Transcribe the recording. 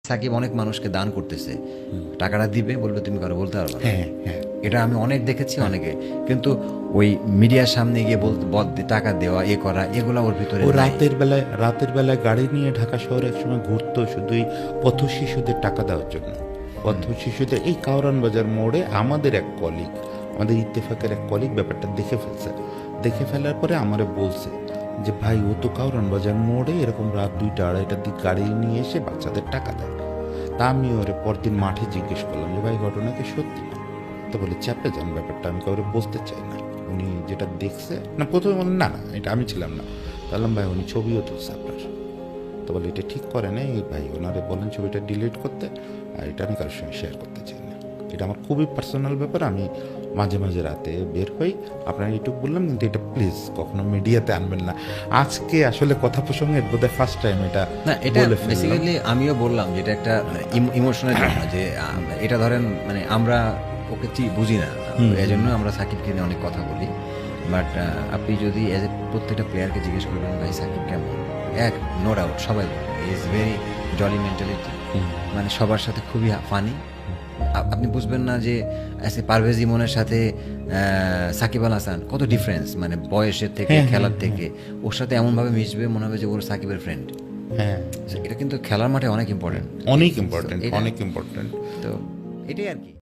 সাকিব অনেক মানুষকে দান করতেছে, টাকাটা দিবে, বলবে তুমি কারো বলতে পারবে না। হ্যাঁ হ্যাঁ এটা আমি অনেক দেখেছি অনেকে, কিন্তু ওই মিডিয়ার সামনে গিয়ে বলতে টাকা দেওয়া এ করা এগুলো ওর ভিতরে ও নাই। রাতের বেলায় গাড়ি নিয়ে ঢাকা শহরে একসময় ঘুরতো শুধুই পথ শিশুদের টাকা দেওয়ার জন্য। পথ শিশুদের এই কাউরান বাজার মোড়ে আমাদের এক কলিগ, আমাদের ইত্তেফাকের এক কলিগ ব্যাপারটা দেখে ফেলছে। দেখে ফেলার পরে আমারে বলছে যে ভাই ও তো কাউরান বাজার মোড়ে এরকম রাত 2টা-2:30টার দিকে গাড়ি নিয়ে এসে বাচ্চাদের টাকা দেয়। তা আমি ওরে পরদিন মাঠে জিজ্ঞেস করলাম যে ভাই ঘটনা কি সত্যি? তো বলে চাপে যান ব্যাপারটা আমি কাউরে বলতে চাই না। উনি যেটা দেখছে না, প্রথমে বলেন না না এটা আমি ছিলাম না। বললাম ভাই উনি ছবিও তুলছে আপনার। তো বলে এটা ঠিক করে না এই ভাই, ওনারে বলেন ছবিটা ডিলিট করতে, আর এটা আমি কারোর সঙ্গে শেয়ার করতে চাই না। এটা আমার খুবই পার্সোনাল ব্যাপার, আমি মাঝে মাঝে রাতে বের হই। আপনার এইটুকু বললাম, কিন্তু এটা প্লিজ কখনো মিডিয়াতে আনবেন না। আজকে আসলে কথা প্রসঙ্গে বোধহয় ফার্স্ট টাইম এটা না, এটা বলে ফেললাম। বেসিক্যালি আমিও বললাম যেটা একটা ইমোশনাল জন্য, যে এটা ধরেন মানে আমরা ওকে বুঝি না, এই জন্য আমরা সাকিবকে নিয়ে অনেক কথা বলি। বাট আপনি যদি এজ এ প্রত্যেকটা প্লেয়ারকে জিজ্ঞেস করবেন ভাই সাকিব কেমন, নো ডাউট সবাই বলবে ইজ ভেরি জলি মেন্টালিটি, মানে সবার সাথে খুবই ফানি। আপনি বুঝবেন না যে পারভেজ ইমনের সাথে সাকিব আল হাসান কত ডিফারেন্স, মানে বয়সের থেকে খেলার থেকে। ওর সাথে এমনভাবে মিশবে মনে হবে যে ওর সাকিবের ফ্রেন্ড। হ্যাঁ এটা কিন্তু খেলার মাঠে অনেক ইম্পর্টেন্ট, অনেক ইম্পর্টেন্ট, অনেক ইম্পর্টেন্ট। তো এটাই আর কি।